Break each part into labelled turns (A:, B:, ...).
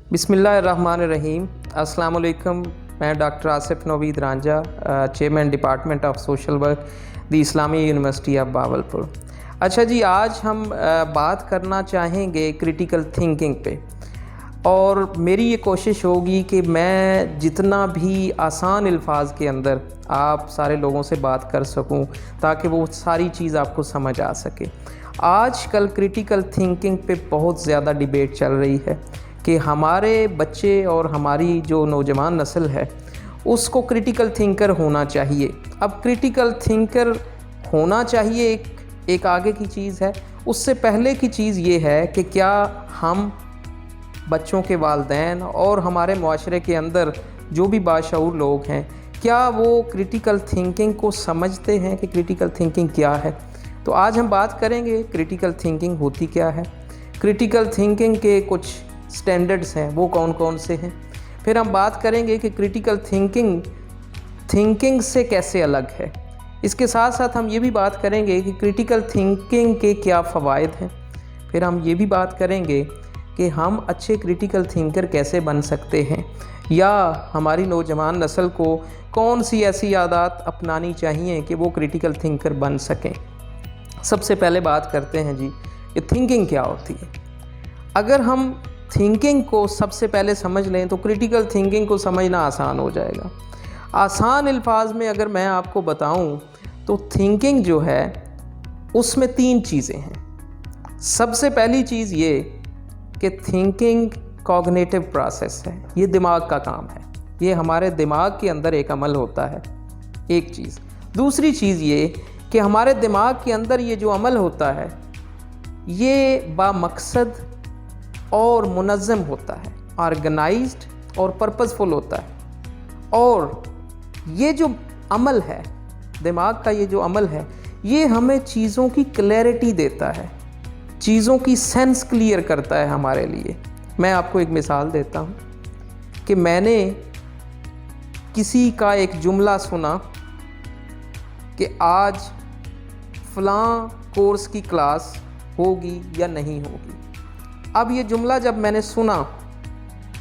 A: बिस्मिल्लाहिर्रहमानिर्रहीम। अस्सलाम वालेकुम। मैं doctor Asif Naveed Ranjha, chairman department of social work, the Islamia university of Bahawalpur. अच्छा जी, आज हम बात करना चाहेंगे क्रिटिकल थिंकिंग पे, और मेरी ये कोशिश होगी कि मैं जितना भी आसान अल्फाज के अंदर आप सारे लोगों से बात कर सकूं ताकि वो सारी चीज़ आपको समझ आ सके। आज कल क्रिटिकल थिंकिंग पे बहुत ज़्यादा डिबेट चल रही है कि हमारे बच्चे और हमारी जो नौजवान नस्ल है उसको क्रिटिकल थिंकर होना चाहिए। अब क्रिटिकल थिंकर होना चाहिए एक आगे की चीज़ है। उससे पहले की चीज़ ये है कि क्या हम बच्चों के वालिदैन और हमारे मुआशरे के अंदर जो भी बाशऊर लोग हैं, क्या वो क्रिटिकल थिंकिंग को समझते हैं कि क्रिटिकल थिंकिंग क्या है। तो आज हम बात करेंगे क्रिटिकल थिंकिंग होती क्या है, क्रिटिकल थिंकिंग के कुछ स्टैंडर्ड्स हैं वो कौन कौन से हैं। फिर हम बात करेंगे कि क्रिटिकल थिंकिंग से कैसे अलग है। इसके साथ साथ हम ये भी बात करेंगे कि क्रिटिकल थिंकिंग के क्या फ़वाइद हैं। फिर हम ये भी बात करेंगे कि हम अच्छे क्रिटिकल थिंकर कैसे बन सकते हैं, या हमारी नौजवान नस्ल को कौन सी ऐसी आदत अपनानी चाहिए कि वो क्रिटिकल थिंकर बन सकें। सबसे पहले बात करते हैं जी कि थिंकिंग क्या होती है। अगर हम थिंकिंग को सबसे पहले समझ लें तो क्रिटिकल थिंकिंग को समझना आसान हो जाएगा। आसान अल्फाज में अगर मैं आपको बताऊं तो थिंकिंग जो है उसमें तीन चीज़ें हैं। सबसे पहली चीज़ ये कि थिंकिंग कॉग्निटिव प्रोसेस है, ये दिमाग का काम है, ये हमारे दिमाग के अंदर एक अमल होता है, एक चीज़। दूसरी चीज़ ये कि हमारे दिमाग के अंदर ये जो अमल होता है ये बामकसद और मुनज़्ज़म होता है, ऑर्गेनाइज्ड और पर्पसफुल होता है। और ये जो अमल है, दिमाग का ये जो अमल है, ये हमें चीज़ों की क्लैरिटी देता है, चीज़ों की सेंस क्लियर करता है हमारे लिए। मैं आपको एक मिसाल देता हूँ कि मैंने किसी का एक जुमला सुना कि आज फ़लाँ कोर्स की क्लास होगी या नहीं होगी। अब ये जुमला जब मैंने सुना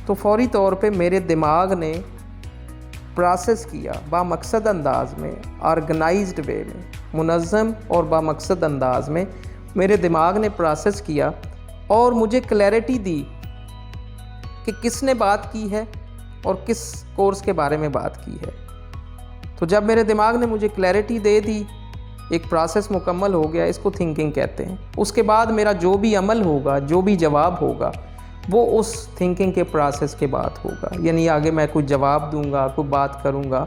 A: तो फ़ौरी तौर पे मेरे दिमाग ने प्रोसेस किया बामकसद अंदाज में, ऑर्गेनाइज्ड वे में, मुनज़्ज़म और बामकसद अंदाज में मेरे दिमाग ने प्रोसेस किया और मुझे क्लैरिटी दी कि किसने बात की है और किस कोर्स के बारे में बात की है। तो जब मेरे दिमाग ने मुझे क्लैरिटी दे दी, एक प्रोसेस मुकम्मल हो गया, इसको थिंकिंग कहते हैं। उसके बाद मेरा जो भी अमल होगा, जो भी जवाब होगा, वो उस थिंकिंग के प्रोसेस के बाद होगा। यानी आगे मैं कोई जवाब दूंगा, कोई बात करूंगा,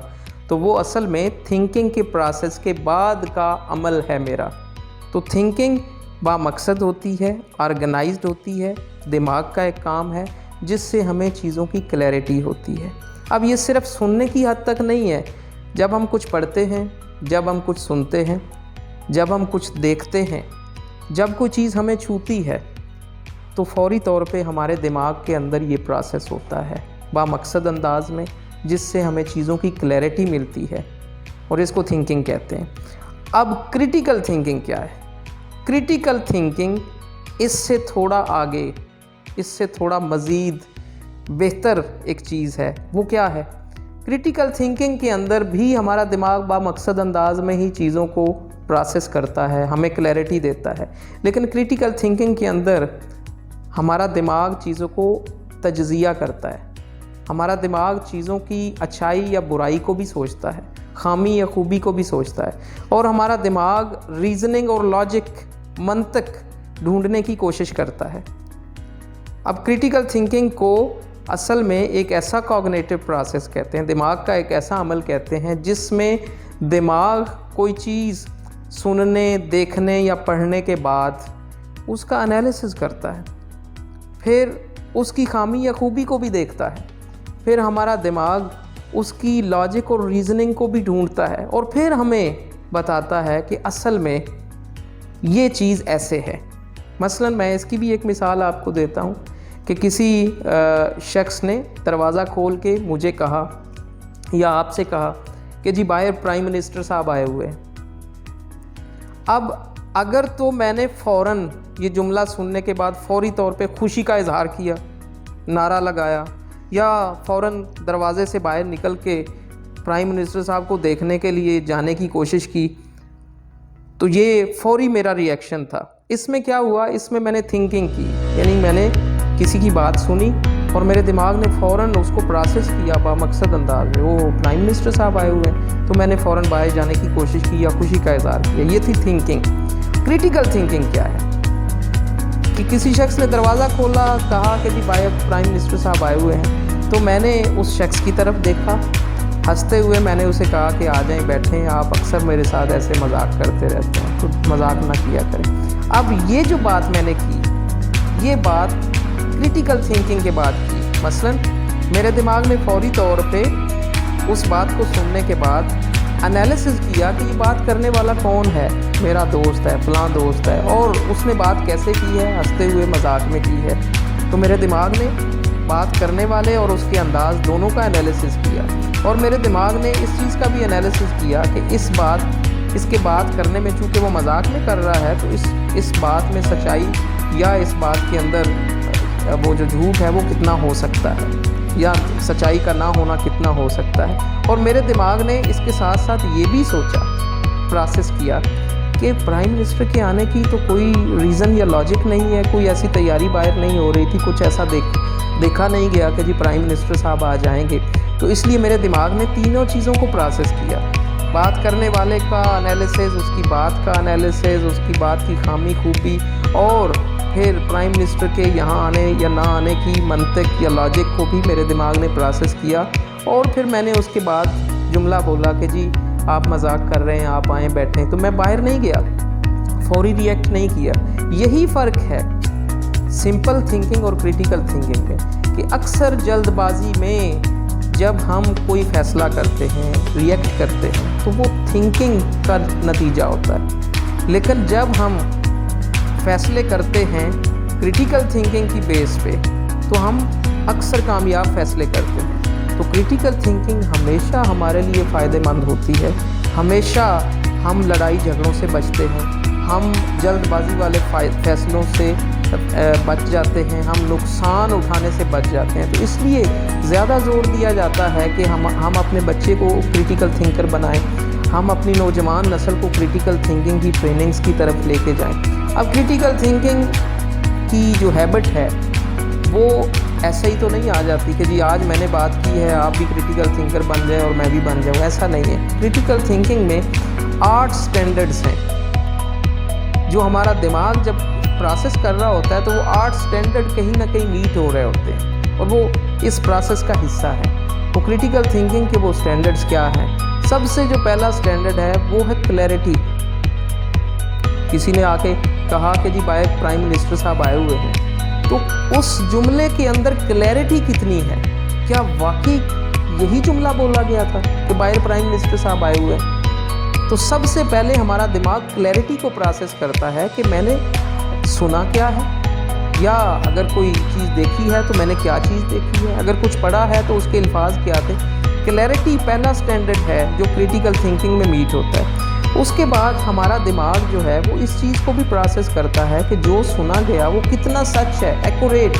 A: तो वो असल में थिंकिंग के प्रोसेस के बाद का अमल है मेरा। तो थिंकिंग बामकसद होती है, ऑर्गेनाइज्ड होती है, दिमाग का एक काम है जिससे हमें चीज़ों की क्लैरिटी होती है। अब ये सिर्फ सुनने की हद तक नहीं है। जब हम कुछ पढ़ते हैं, जब हम कुछ सुनते हैं, जब हम कुछ देखते हैं, जब कोई चीज़ हमें छूती है, तो फ़ौरी तौर पे हमारे दिमाग के अंदर ये प्रोसेस होता है बामकसद अंदाज में, जिससे हमें चीज़ों की क्लैरिटी मिलती है, और इसको थिंकिंग कहते हैं। अब क्रिटिकल थिंकिंग क्या है? क्रिटिकल थिंकिंग इससे थोड़ा आगे, इससे थोड़ा मज़ीद बेहतर एक चीज़ है। वो क्या है? क्रिटिकल थिंकिंग के अंदर भी हमारा दिमाग बामकसद अंदाज में ही चीज़ों को प्रोसेस करता है, हमें क्लैरिटी देता है। लेकिन क्रिटिकल थिंकिंग के अंदर हमारा दिमाग चीज़ों को तजज़िया करता है, हमारा दिमाग चीज़ों की अच्छाई या बुराई को भी सोचता है, खामी या खूबी को भी सोचता है, और हमारा दिमाग रीज़निंग और लॉजिक, मंतक ढूंढने की कोशिश करता है। अब क्रिटिकल थिंकिंग को असल में एक ऐसा कॉग्निटिव प्रोसेस कहते हैं, दिमाग का एक ऐसा अमल कहते हैं जिसमें दिमाग कोई चीज़ सुनने, देखने या पढ़ने के बाद उसका एनालिसिस करता है, फिर उसकी खामी या खूबी को भी देखता है, फिर हमारा दिमाग उसकी लॉजिक और रीज़निंग को भी ढूंढता है, और फिर हमें बताता है कि असल में ये चीज़ ऐसे है। मसलन मैं इसकी भी एक मिसाल आपको देता हूँ कि किसी शख्स ने दरवाज़ा खोल के मुझे कहा या आपसे कहा कि जी बाहर प्राइम मिनिस्टर साहब आए हुए हैं। अब अगर तो मैंने फ़ौरन ये जुमला सुनने के बाद फ़ौरी तौर पे खुशी का इजहार किया नारा लगाया या फ़ौरन दरवाज़े से बाहर निकल के प्राइम मिनिस्टर साहब को देखने के लिए जाने की कोशिश की, तो ये फौरी मेरा रिएक्शन था। इसमें क्या हुआ, इसमें मैंने थिंकिंग की, यानी मैंने किसी की बात सुनी और मेरे दिमाग ने फ़ौरन उसको प्रोसेस किया बामकसद अंदाज में। वो प्राइम मिनिस्टर साहब आए हुए हैं, तो मैंने फ़ौरन बाहर जाने की कोशिश की या खुशी का इज़हार किया। ये थी थिंकिंग। क्रिटिकल थिंकिंग क्या है कि किसी शख्स ने दरवाज़ा खोला, कहा कि जी बाहर प्राइम मिनिस्टर साहब आए हुए हैं, तो मैंने उस शख्स की तरफ देखा, हंसते हुए मैंने उसे कहा कि आ जाएं, बैठें, आप अक्सर मेरे साथ ऐसे मजाक करते रहते हैं, तो मजाक ना किया करें। अब ये जो बात मैंने की, ये बात क्रिटिकल थिंकिंग के बाद की। मसलन मेरे दिमाग ने फौरी तौर पे उस बात को सुनने के बाद एनालिसिस किया कि ये बात करने वाला कौन है, मेरा दोस्त है, फलां दोस्त है, और उसने बात कैसे की है, हंसते हुए मजाक में की है। तो मेरे दिमाग ने बात करने वाले और उसके अंदाज़ दोनों का एनालिसिस किया, और मेरे दिमाग ने इस चीज़ का भी एनालिसिस किया कि इसके बात करने में चूँकि वो मजाक में कर रहा है, तो इस बात में सच्चाई या इस बात के अंदर वो जो झूठ है वो कितना हो सकता है, या सच्चाई का ना होना कितना हो सकता है। और मेरे दिमाग ने इसके साथ साथ ये भी सोचा, प्रोसेस किया कि प्राइम मिनिस्टर के आने की तो कोई रीज़न या लॉजिक नहीं है, कोई ऐसी तैयारी बाहर नहीं हो रही थी, कुछ ऐसा देखा नहीं गया कि जी प्राइम मिनिस्टर साहब आ जाएंगे। तो इसलिए मेरे दिमाग ने तीनों चीज़ों को प्रोसेस किया, बात करने वाले का एनालिसिस, उसकी बात का एनालिसिस, उसकी बात की खामी खूबी, और फिर प्राइम मिनिस्टर के यहाँ आने या ना आने की मंतक या लॉजिक को भी मेरे दिमाग ने प्रोसेस किया। और फिर मैंने उसके बाद जुमला बोला कि जी आप मजाक कर रहे हैं, आप आएँ बैठें। तो मैं बाहर नहीं गया, फौरी रिएक्ट नहीं किया। यही फ़र्क है सिंपल थिंकिंग और क्रिटिकल थिंकिंग में, कि अक्सर जल्दबाजी में जब हम कोई फ़ैसला करते हैं, रिएक्ट करते हैं, तो वो थिंकिंग का नतीजा होता है। लेकिन जब हम फैसले करते हैं क्रिटिकल थिंकिंग की बेस पे, तो हम अक्सर कामयाब फैसले करते हैं। तो क्रिटिकल थिंकिंग हमेशा हमारे लिए फ़ायदेमंद होती है। हमेशा हम लड़ाई झगड़ों से बचते हैं, हम जल्दबाजी वाले फैसलों से बच जाते हैं, हम नुकसान उठाने से बच जाते हैं। तो इसलिए ज़्यादा जोर दिया जाता है कि हम अपने बच्चे को क्रिटिकल थिंकर बनाएं, हम अपनी नौजवान नस्ल को क्रिटिकल थिंकिंग की ट्रेनिंग्स की तरफ लेके जाएं। अब क्रिटिकल थिंकिंग की जो हैबिट है वो ऐसे ही तो नहीं आ जाती कि जी आज मैंने बात की है, आप भी क्रिटिकल थिंकर बन जाएं और मैं भी बन जाऊं, ऐसा नहीं है। क्रिटिकल थिंकिंग में 8 स्टैंडर्ड्स हैं जो हमारा दिमाग जब प्रोसेस कर रहा होता है, तो वो 8 स्टैंडर्ड कहीं ना कहीं मीट हो रहे होते हैं, और वो इस प्रोसेस का हिस्सा है। तो क्रिटिकल थिंकिंग के वो स्टैंडर्ड्स क्या हैं? सबसे जो पहला स्टैंडर्ड है वो है क्लैरिटी। किसी ने आके कहा कि जी बाहर प्राइम मिनिस्टर साहब आए हुए हैं, तो उस जुमले के अंदर क्लैरिटी कितनी है? क्या वाकई यही जुमला बोला गया था कि बाहर प्राइम मिनिस्टर साहब आए हुए हैं? तो सबसे पहले हमारा दिमाग क्लैरिटी को प्रोसेस करता है कि मैंने सुना क्या है, या अगर कोई चीज़ देखी है तो मैंने क्या चीज़ देखी है, अगर कुछ पढ़ा है तो उसके अल्फाज क्या थे। क्लैरिटी पहला स्टैंडर्ड है जो क्रिटिकल थिंकिंग में मीट होता है। उसके बाद हमारा दिमाग जो है वो इस चीज़ को भी प्रोसेस करता है कि जो सुना गया वो कितना सच है, एक्यूरेट।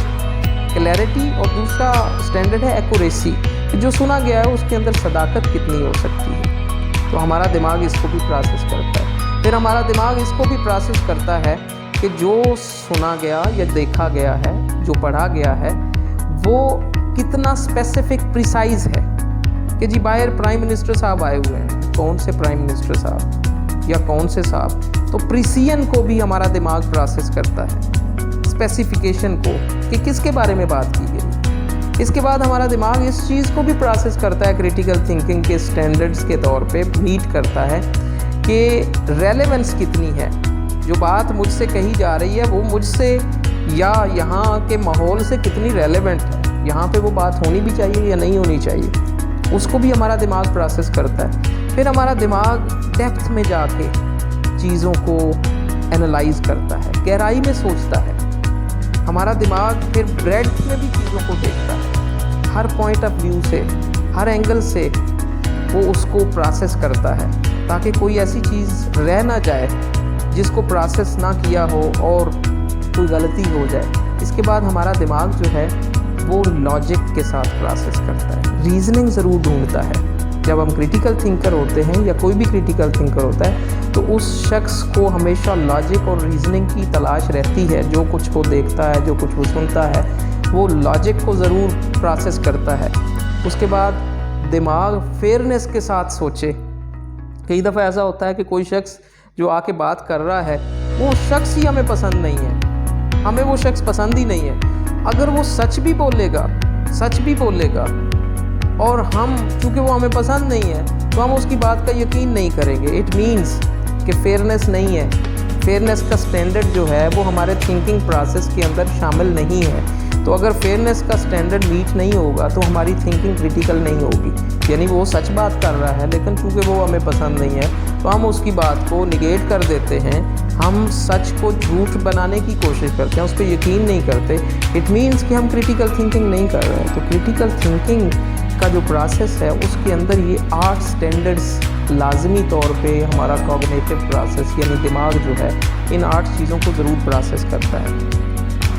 A: क्लैरिटी, और दूसरा स्टैंडर्ड है एक्यूरेसी, जो सुना गया है उसके अंदर सदाकत कितनी हो सकती है। तो हमारा दिमाग इसको भी प्रोसेस करता है। फिर हमारा दिमाग इसको भी प्रोसेस करता है कि जो सुना गया या देखा गया है, जो पढ़ा गया है, वो कितना स्पेसिफिक प्रिसाइज है कि जी बाहर प्राइम मिनिस्टर साहब आए हुए हैं, कौन से प्राइम मिनिस्टर साहब या कौन से साहब। तो प्रिसिजन को भी हमारा दिमाग प्रोसेस करता है, स्पेसिफिकेशन को, कि किसके बारे में बात की गई। इसके बाद हमारा दिमाग इस चीज़ को भी प्रोसेस करता है, क्रिटिकल थिंकिंग के स्टैंडर्ड्स के तौर पे मीट करता है कि रेलेवेंस कितनी है, जो बात मुझसे कही जा रही है वो मुझसे या यहाँ के माहौल से कितनी रेलेवेंट है, यहाँ पे वो बात होनी भी चाहिए या नहीं होनी चाहिए, उसको भी हमारा दिमाग प्रोसेस करता है। फिर हमारा दिमाग डेप्थ में जाके चीज़ों को एनालाइज करता है, गहराई में सोचता है। हमारा दिमाग फिर ब्रेड्थ में भी चीज़ों को देखता है, हर पॉइंट ऑफ व्यू से, हर एंगल से वो उसको प्रोसेस करता है, ताकि कोई ऐसी चीज़ रह ना जाए जिसको प्रोसेस ना किया हो और कोई गलती हो जाए। इसके बाद हमारा दिमाग जो है وہ لاجک کے ساتھ پروسیس کرتا ہے، ریزننگ ضرور ڈھونڈتا ہے۔ جب ہم کریٹیکل تھنکر ہوتے ہیں یا کوئی بھی کریٹیکل تھنکر ہوتا ہے تو اس شخص کو ہمیشہ لاجک اور ریزننگ کی تلاش رہتی ہے۔ جو کچھ وہ دیکھتا ہے، جو کچھ وہ سنتا ہے، وہ لاجک کو ضرور پروسیس کرتا ہے۔ اس کے بعد دماغ فیئرنیس کے ساتھ سوچے۔ کئی دفعہ ایسا ہوتا ہے کہ کوئی شخص جو آ کے بات کر رہا ہے وہ شخص ہی ہمیں پسند نہیں ہے، ہمیں وہ شخص پسند ہی نہیں ہے۔ اگر وہ سچ بھی بولے گا اور ہم چونکہ وہ ہمیں پسند نہیں ہے تو ہم اس کی بات کا یقین نہیں کریں گے۔ اٹ مینس کہ فیئرنیس نہیں ہے، فیئرنیس کا سٹینڈرڈ جو ہے وہ ہمارے تھنکنگ پروسیس کے اندر شامل نہیں ہے۔ تو اگر فیئرنیس کا سٹینڈرڈ میٹ نہیں ہوگا تو ہماری تھنکنگ کریٹیکل نہیں ہوگی۔ یعنی وہ سچ بات کر رہا ہے لیکن چونکہ وہ ہمیں پسند نہیں ہے تو ہم اس کی بات کو نگیٹ کر دیتے ہیں، ہم سچ کو جھوٹ بنانے کی کوشش کرتے ہیں، اس پہ یقین نہیں کرتے۔ اٹ مینس کہ ہم کریٹیکل تھنکنگ نہیں کر رہے ہیں۔ تو کریٹیکل تھنکنگ کا جو پروسیس ہے اس کے اندر یہ 8 سٹینڈرڈز لازمی طور پہ ہمارا کوگنیٹو پروسیس یعنی دماغ جو ہے ان 8 چیزوں کو ضرور پروسیس کرتا ہے: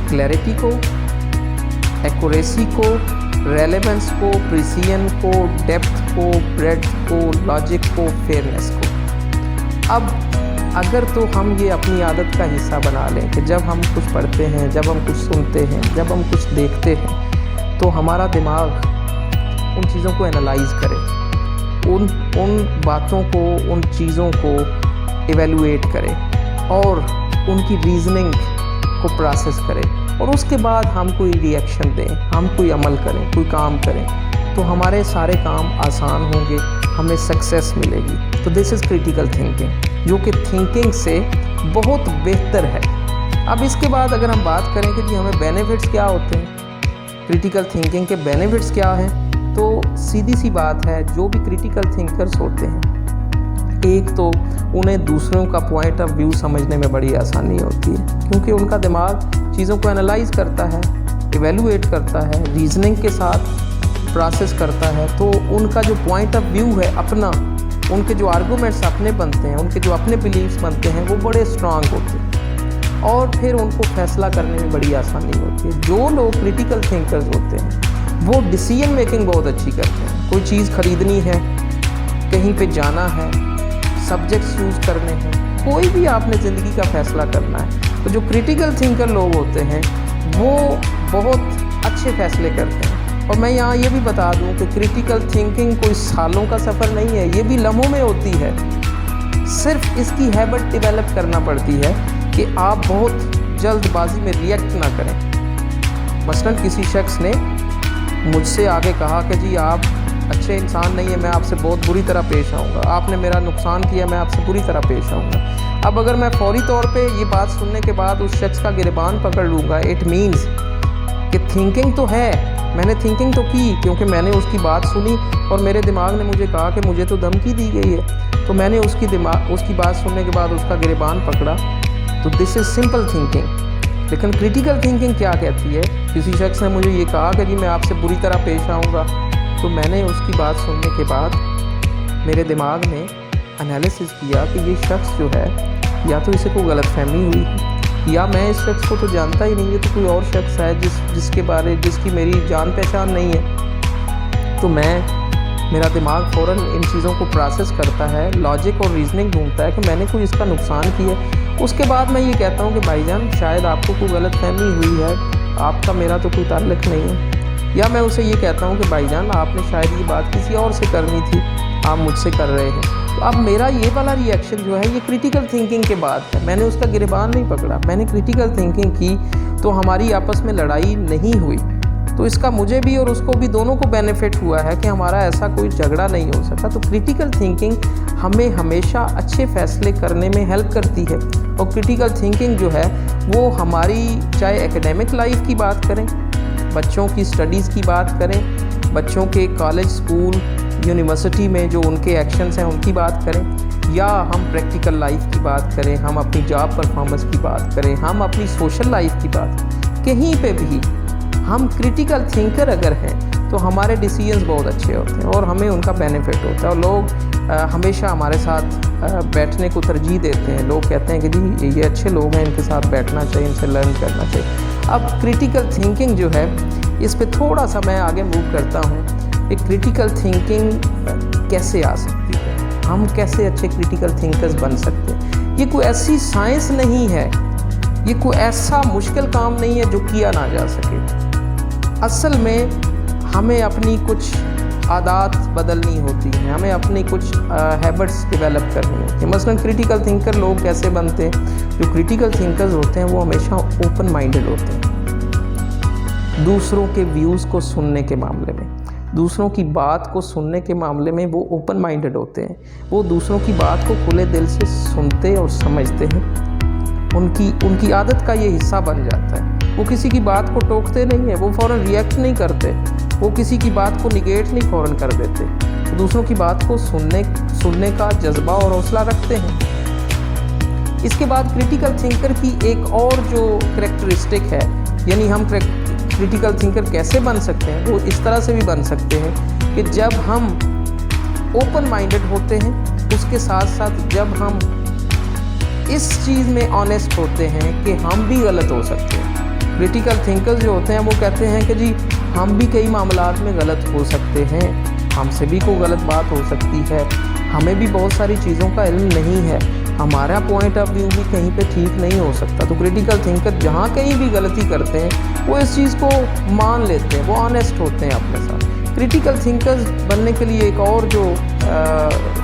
A: کلیئرٹی کو، ایکوریسی کو، ریلیونس کو، پریسیژن کو، ڈیپتھ کو، بریڈتھ کو، لاجک کو، فیئرنیس کو۔ اب اگر تو ہم یہ اپنی عادت کا حصہ بنا لیں کہ جب ہم کچھ پڑھتے ہیں، جب ہم کچھ سنتے ہیں، جب ہم کچھ دیکھتے ہیں تو ہمارا دماغ ان چیزوں کو انالائز کرے، ان باتوں کو، ان چیزوں کو ایویلویٹ کرے اور ان کی ریزننگ کو پروسیس کرے، اور اس کے بعد ہم کوئی ری ایکشن دیں، ہم کوئی عمل کریں، کوئی کام کریں تو ہمارے سارے کام آسان ہوں گے، ہمیں سکسیس ملے گی۔ تو دس از کریٹیکل تھنکنگ، جو کہ تھنکنگ سے بہت بہتر ہے۔ اب اس کے بعد اگر ہم بات کریں کہ جی ہمیں بینیفٹس کیا ہوتے ہیں، کریٹیکل تھنکنگ کے بینیفٹس کیا ہیں، تو سیدھی سی بات ہے جو بھی کریٹیکل تھنکرز ہوتے ہیں، ایک تو انہیں دوسروں کا پوائنٹ آف ویو سمجھنے میں بڑی آسانی ہوتی ہے کیونکہ ان کا دماغ چیزوں کو انالائز کرتا ہے، ایویلویٹ کرتا ہے، ریزننگ کے ساتھ پروسیس کرتا ہے۔ تو ان کا جو پوائنٹ آف ویو ہے اپنا، ان کے جو آرگومنٹس اپنے بنتے ہیں، ان کے جو اپنے بلیفس بنتے ہیں وہ بڑے اسٹرانگ ہوتے ہیں اور پھر ان کو فیصلہ کرنے میں بڑی آسانی ہوتی ہے۔ جو لوگ کریٹیکل تھنکرز ہوتے ہیں وہ ڈیسیژن میکنگ بہت اچھی کرتے ہیں۔ کوئی چیز خریدنی ہے، کہیں پہ جانا ہے، سبجیکٹس چوز کرنے ہیں، کوئی بھی آپ نے زندگی کا فیصلہ کرنا ہے تو جو کریٹیکل تھنکر لوگ ہوتے ہیں وہ بہت اچھے فیصلے کرتے ہیں۔ اور میں یہاں یہ بھی بتا دوں کہ کریٹیکل تھنکنگ کوئی سالوں کا سفر نہیں ہے، یہ بھی لمحوں میں ہوتی ہے۔ صرف اس کی ہیبٹ ڈیولپ کرنا پڑتی ہے کہ آپ بہت جلد بازی میں ریئیکٹ نہ کریں۔ مثلاً کسی شخص نے مجھ سے آگے کہا کہ جی آپ اچھے انسان نہیں ہیں، میں آپ سے بہت بری طرح پیش آؤں گا، آپ نے میرا نقصان کیا، میں آپ سے بری طرح پیش آؤں گا۔ اب اگر میں فوری طور پہ یہ بات سننے کے بعد اس شخص کا گریبان پکڑ لوں گا، اٹ مینز کہ تھنکنگ تو ہے، میں نے تھنکنگ تو کی کیونکہ میں نے اس کی بات سنی اور میرے دماغ نے مجھے کہا کہ مجھے تو دھمکی دی گئی ہے، تو میں نے اس کی بات سننے کے بعد اس کا گریبان پکڑا۔ تو دس از سمپل تھنکنگ۔ لیکن کریٹیکل تھنکنگ کیا کہتی ہے؟ کسی شخص نے مجھے یہ کہا کہ جی میں آپ سے بری طرح پیش آؤں گا، تو میں نے اس کی بات سننے کے بعد میرے دماغ نے انالیسس کیا کہ یہ شخص جو ہے یا تو اسے کوئی غلط فہمی ہوئی یا میں اس شخص کو تو جانتا ہی نہیں ہے، تو کوئی اور شخص ہے جس کی میری جان پہچان نہیں ہے۔ تو میرا دماغ فوراً ان چیزوں کو پروسیس کرتا ہے، لاجک اور ریزننگ ڈھونڈتا ہے کہ میں نے کوئی اس کا نقصان کیا ہے۔ اس کے بعد میں یہ کہتا ہوں کہ بھائی جان شاید آپ کو کوئی غلط فہمی ہوئی ہے، آپ کا میرا تو کوئی تعلق نہیں ہے۔ یا میں اسے یہ کہتا ہوں کہ بھائی جان آپ نے شاید یہ بات کسی اور سے کرنی تھی، آپ مجھ سے کر رہے ہیں۔ تو اب میرا یہ والا ری ایکشن جو ہے یہ کریٹیکل تھنکنگ کے بعد ہے، میں نے اس کا گریبان نہیں پکڑا، میں نے کریٹیکل تھنکنگ کی تو ہماری آپس میں لڑائی نہیں ہوئی۔ تو اس کا مجھے بھی اور اس کو بھی دونوں کو بینیفٹ ہوا ہے کہ ہمارا ایسا کوئی جھگڑا نہیں ہو سکا۔ تو کریٹیکل تھنکنگ ہمیں ہمیشہ اچھے فیصلے کرنے میں ہیلپ کرتی ہے، اور کریٹیکل تھنکنگ جو ہے وہ ہماری چاہے ایکیڈیمک لائف کی بات کریں، بچوں کی اسٹڈیز کی بات کریں، بچوں کے کالج، اسکول، یونیورسٹی میں جو ان کے ایکشنز ہیں ان کی بات کریں، یا ہم پریکٹیکل لائف کی بات کریں، ہم اپنی جاب پرفارمنس کی بات کریں، ہم اپنی سوشل لائف کی بات کریں، کہیں پہ بھی ہم کریٹیکل تھنکر اگر ہیں تو ہمارے ڈیسیژنز بہت اچھے ہوتے ہیں اور ہمیں ان کا بینیفٹ ہوتا ہے، اور لوگ ہمیشہ ہمارے ساتھ بیٹھنے کو ترجیح دیتے ہیں۔ لوگ کہتے ہیں کہ جی یہ اچھے لوگ ہیں، ان کے ساتھ بیٹھنا چاہیے، ان سے لرن کرنا چاہیے۔ اب کریٹیکل تھنکنگ جو ہے इस पे थोड़ा सा मैं आगे मूव करता हूँ कि क्रिटिकल थिंकिंग कैसे आ सकती है, हम कैसे अच्छे क्रिटिकल थिंकर्स बन सकते हैं। ये कोई ऐसी साइंस नहीं है, ये कोई ऐसा मुश्किल काम नहीं है जो किया ना जा सके। असल में हमें अपनी कुछ आदत बदलनी होती हैं, हमें अपनी कुछ हैबिट्स डेवलप करनी होती हैं। मसलन क्रिटिकल थिंकर लोग कैसे बनते हैं? जो क्रिटिकल थिंकर्स होते हैं वो हमेशा ओपन माइंडेड होते हैं। दूसरों के व्यूज़ को सुनने के मामले में, दूसरों की बात को सुनने के मामले में वो ओपन माइंडेड होते हैं। वो दूसरों की बात को खुले दिल से सुनते और समझते हैं। उनकी आदत का ये हिस्सा बन जाता है। वो किसी की बात को टोकते नहीं हैं, वो फ़ौरन रिएक्ट नहीं करते, वो किसी की बात को निगेट नहीं फ़ौरन कर देते। तो दूसरों की बात को सुनने का जज्बा और हौसला रखते हैं। इसके बाद क्रिटिकल थिंकर की एक और जो करैक्टरिस्टिक है, यानी हम क्रिटिकल थिंकर कैसे बन सकते हैं, वो इस तरह से भी बन सकते हैं कि जब हम ओपन माइंडेड होते हैं, उसके साथ साथ जब हम इस चीज़ में ऑनेस्ट होते हैं कि हम भी गलत हो सकते हैं। क्रिटिकल थिंकर्स जो होते हैं वो कहते हैं कि जी हम भी कई मामलात में गलत हो सकते हैं, हमसे भी कोई गलत बात हो सकती है, हमें भी बहुत सारी चीज़ों का इल्म नहीं है, हमारा पॉइंट ऑफ व्यू भी कहीं पे ठीक नहीं हो सकता। तो क्रिटिकल थिंकर जहाँ कहीं भी गलती करते हैं वो इस चीज़ को मान लेते हैं, वो ऑनेस्ट होते हैं अपने साथ। क्रिटिकल थिंकर्स बनने के लिए एक और जो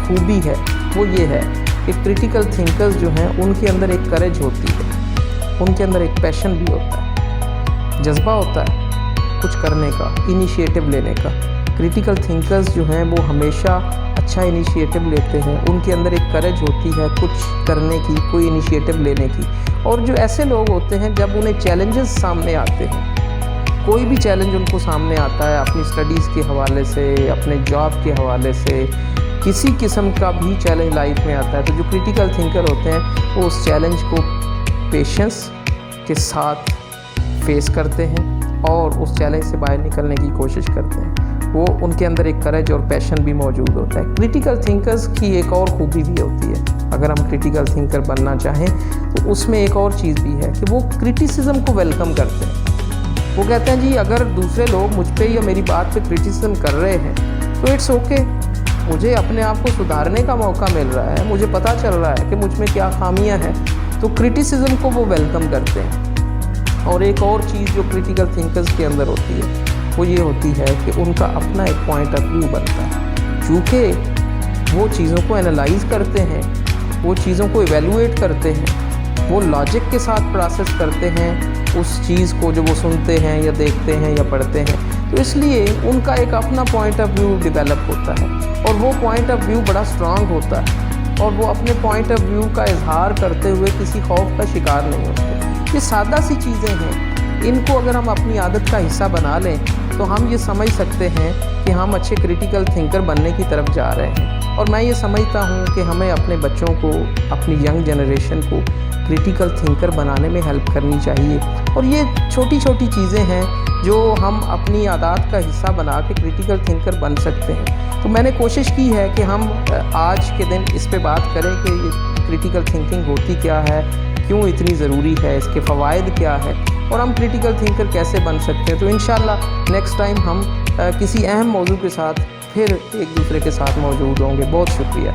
A: खूबी है वो ये है कि क्रिटिकल थिंकर्स जो हैं उनके अंदर एक करेज होती है, उनके अंदर एक पैशन भी होता है, जज्बा होता है कुछ करने का, इनिशिएटिव लेने का। क्रिटिकल थिंकर्स जो हैं वो हमेशा अच्छा इनिशिएटिव लेते हैं, उनके अंदर एक करेज होती है कुछ करने की, कोई इनिशिएटिव लेने की। और जो ऐसे लोग होते हैं जब उन्हें चैलेंजेस सामने आते हैं, कोई भी चैलेंज उनको सामने आता है अपनी स्टडीज़ के हवाले से, अपने जॉब के हवाले से, किसी किस्म का भी चैलेंज लाइफ में आता है, तो जो क्रिटिकल थिंकर होते हैं वो उस चैलेंज को पेशेंस के साथ फेस करते हैं और उस चैलेंज से बाहर निकलने की कोशिश करते हैं। वो उनके अंदर एक करेज और पैशन भी मौजूद होता है। क्रिटिकल थिंकर्स की एक और खूबी भी होती है, अगर हम क्रिटिकल थिंकर बनना चाहें तो उसमें एक और चीज़ भी है कि वो क्रिटिसिज्म को वेलकम करते हैं। वो कहते हैं जी अगर दूसरे लोग मुझ पे या मेरी बात पे क्रिटिसिज्म कर रहे हैं तो इट्स ओके, मुझे अपने आप को सुधारने का मौका मिल रहा है, मुझे पता चल रहा है कि मुझ में क्या खामियां हैं, तो क्रिटिसिज्म को वो वेलकम करते हैं। और एक और चीज़ जो क्रिटिकल थिंकर्स के अंदर होती है वो ये होती है कि उनका अपना एक पॉइंट ऑफ व्यू बनता है। चूँकि वो चीज़ों को एनालाइज करते हैं, वो चीज़ों को इवेलुएट करते हैं, वो लॉजिक के साथ प्रोसेस करते हैं उस चीज़ को जो वो सुनते हैं या देखते हैं या पढ़ते हैं, तो इसलिए उनका एक अपना पॉइंट ऑफ व्यू डेवलप होता है और वो पॉइंट ऑफ व्यू बड़ा स्ट्रांग होता है और वो अपने पॉइंट ऑफ व्यू का इजहार करते हुए किसी खौफ का शिकार नहीं होते। ये सादा सी चीज़ें हैं, इनको अगर हम अपनी आदत का हिस्सा बना लें तो हम ये समझ सकते हैं कि हम अच्छे क्रिटिकल थिंकर बनने की तरफ जा रहे हैं। और मैं ये समझता हूँ कि हमें अपने बच्चों को, अपनी यंग जनरेशन को क्रिटिकल थिंकर बनाने में हेल्प करनी चाहिए। और ये छोटी छोटी चीज़ें हैं जो हम अपनी आदत का हिस्सा बना के क्रिटिकल थिंकर बन सकते हैं। तो मैंने कोशिश की है कि हम आज के दिन इस पे बात करें कि क्रिटिकल थिंकिंग होती क्या है, क्यों इतनी ज़रूरी है, इसके फ़वाइद क्या है और हम क्रिटिकल थिंकर कैसे बन सकते हैं। तो इंशाल्लाह नेक्स्ट टाइम हम किसी अहम मौजू के साथ फिर एक दूसरे के साथ मौजूद होंगे। बहुत शुक्रिया।